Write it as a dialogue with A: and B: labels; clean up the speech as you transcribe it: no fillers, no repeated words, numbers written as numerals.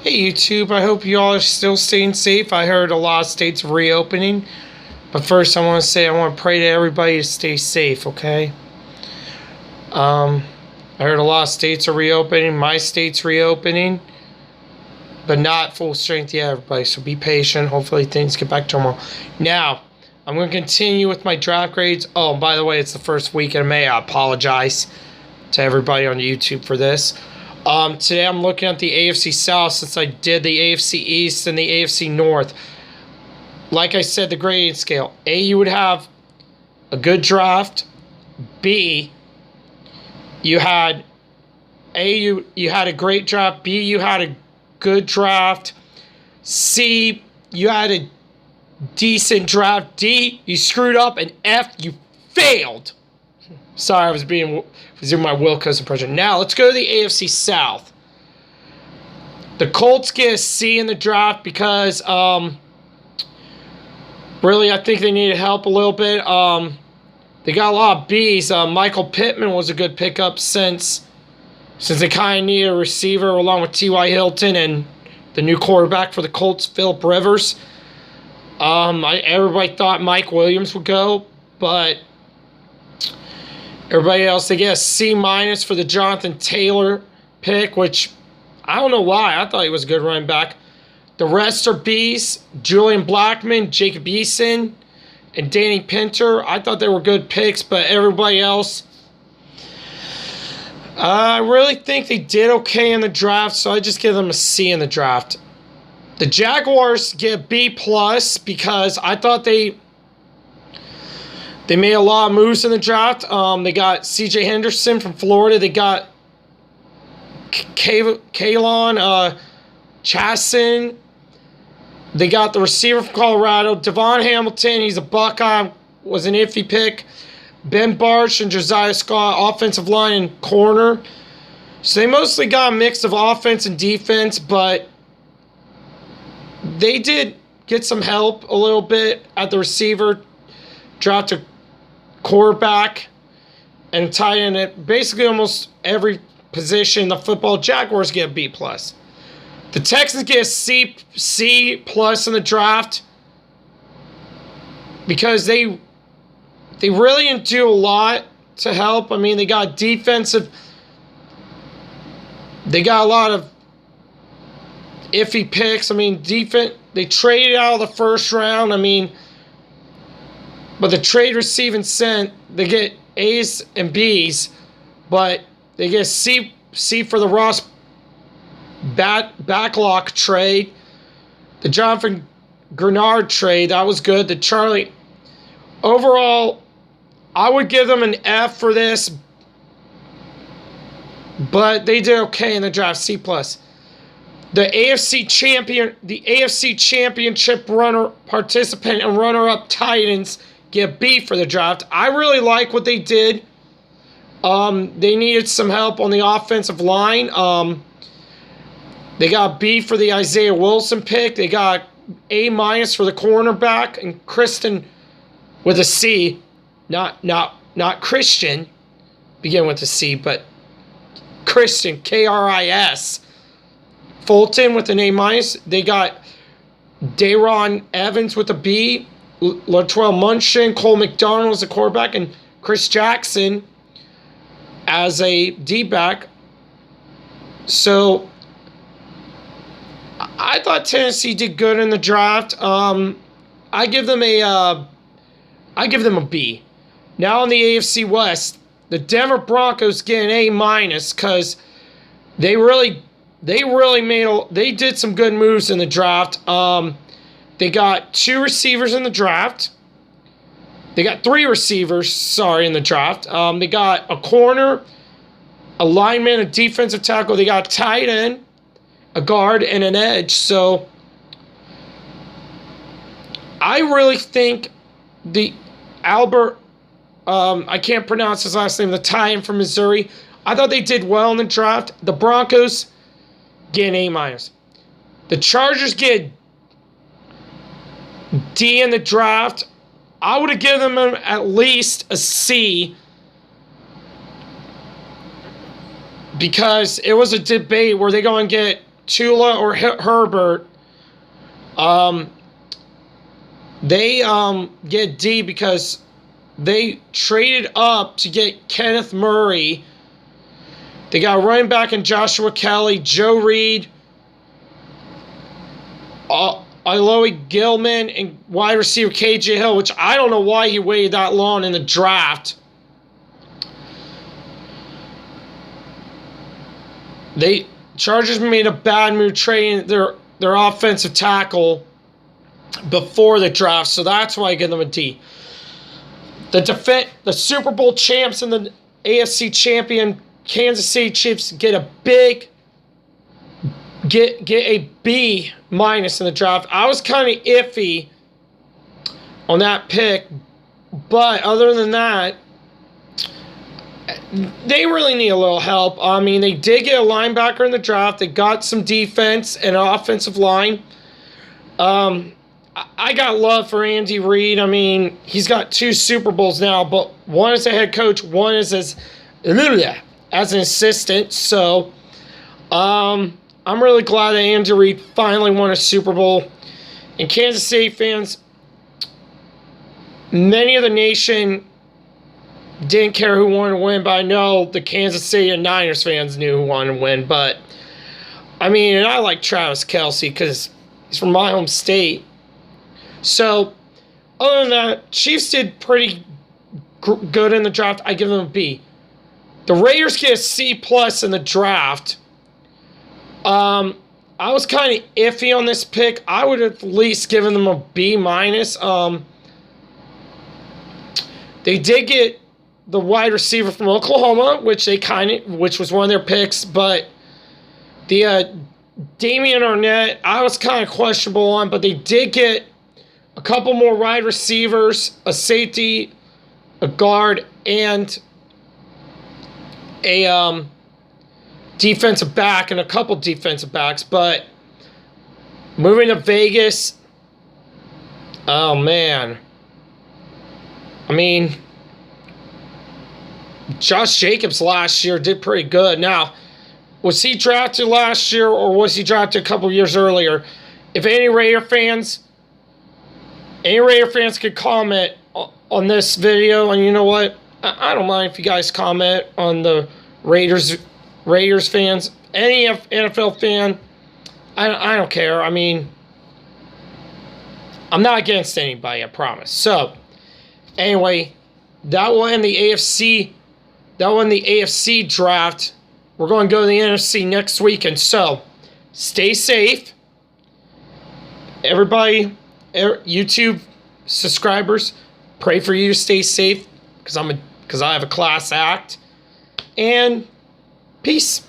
A: Hey YouTube, I hope you all are still staying safe. I heard a lot of states are reopening. But first I want to say I want to pray to everybody to stay safe, okay? I heard a lot of states are reopening. My state's reopening. But not full strength yet, everybody. So be patient. Hopefully things get back to normal. Now, I'm going to continue with my draft grades. Oh, by the way, it's the first week in May. I apologize to everybody on YouTube for this. Today I'm looking at the AFC South since I did the AFC East and the AFC North. Like I said, the grading scale. A, you would have a good draft. B, you had you had a great draft. B, you had a good draft. C, you had a decent draft. D, you screwed up. And F, you failed. Sorry, I was doing my Wilkos impression. Now, let's go to the AFC South. The Colts get a C in the draft because, really, I think they needed help a little bit. They got a lot of Bs. Michael Pittman was a good pickup since they kind of need a receiver along with T.Y. Hilton and the new quarterback for the Colts, Philip Rivers. Everybody thought Mike Williams would go, but everybody else, they get a C- for the Jonathan Taylor pick, which I don't know why. I thought he was a good running back. The rest are Bs. Julian Blackmon, Jacob Eason, and Danny Pinter. I thought they were good picks, but everybody else, I really think they did okay in the draft, so I just give them a C in the draft. The Jaguars get a B+ because I thought they made a lot of moves in the draft. They got C.J. Henderson from Florida. They got Kalen Chasen. They got the receiver from Colorado, Devon Hamilton. He's a Buckeye. Was an iffy pick. Ben Bartch and Josiah Scott, offensive line and corner. So they mostly got a mix of offense and defense, but they did get some help a little bit at the receiver. Dropped a quarterback and tight end at basically almost every position in the football. Jaguars get a B+. The Texans get a C+ in the draft because they really didn't do a lot to help. I mean, they got defensive. They got a lot of iffy picks. I mean, defense. They traded out of the first round. I mean, but the trade receive and sent, they get A's and B's, but they get C for the Ross Blacklock trade. The Jonathan Grenard trade, that was good. The Charlie, overall, I would give them an F for this, but they did okay in the draft, C+. The AFC Championship runner participant and runner-up Titans get a B for the draft. I really like what they did. They needed some help on the offensive line. They got B for the Isaiah Wilson pick. They got A- for the cornerback, and Kristen with a C. Not Christian, begin with a C, but Christian, K-R-I-S. Fulton with an A-. They got Daron Evans with a B. Latrell Munchin, Cole McDonald as a quarterback, and Chris Jackson as a D-back. So I thought Tennessee did good in the draft. I give them a B. Now in the AFC West, the Denver Broncos get an A- because they did some good moves in the draft. They got 2 receivers in the draft. They got 3 receivers, in the draft. They got a corner, a lineman, a defensive tackle. They got a tight end, a guard, and an edge. So I really think the Albert, I can't pronounce his last name, the tight end from Missouri, I thought they did well in the draft. The Broncos get an A-. The Chargers get D in the draft. I would have given them at least a C because it was a debate. Were they going to get Tula or Herbert, they get D because they traded up to get Kenneth Murray. They got running back in Joshua Kelly, Joe Reed, Iloy Gilman, and wide receiver KJ Hill, which I don't know why he waited that long in the draft. Chargers made a bad move trading their offensive tackle before the draft, so that's why I give them a D. The Super Bowl champs and the AFC champion Kansas City Chiefs get a B- in the draft. I was kind of iffy on that pick, but other than that, they really need a little help. I mean, they did get a linebacker in the draft. They got some defense and an offensive line. I got love for Andy Reid. I mean, he's got 2 Super Bowls now, but one as a head coach, one is as an assistant. So, I'm really glad that Andy Reid finally won a Super Bowl. And Kansas City fans, many of the nation didn't care who won to win, but I know the Kansas City and Niners fans knew who won to win. But, I mean, and I like Travis Kelce because he's from my home state. So, other than that, Chiefs did pretty good in the draft. I give them a B. The Raiders get a C+ in the draft. I was kind of iffy on this pick. I would have at least given them a B-. They did get the wide receiver from Oklahoma, which was one of their picks, but the Damian Arnett, I was kind of questionable on, but they did get a couple more wide receivers, a safety, a guard, and a defensive back, and a couple defensive backs. But moving to Vegas, oh man, I mean, Josh Jacobs last year did pretty good. Now, was he drafted last year or was he drafted a couple years earlier? If any Raider fans could comment on this video, and you know what? I don't mind if you guys comment on the Raiders fans. Any NFL fan, I don't care. I mean, I'm not against anybody, I promise. So, anyway, that will end the AFC. That will end the AFC draft. We're going to go to the NFC next weekend. So, stay safe. Everybody, YouTube subscribers, pray for you to stay safe because I have a class act. And peace.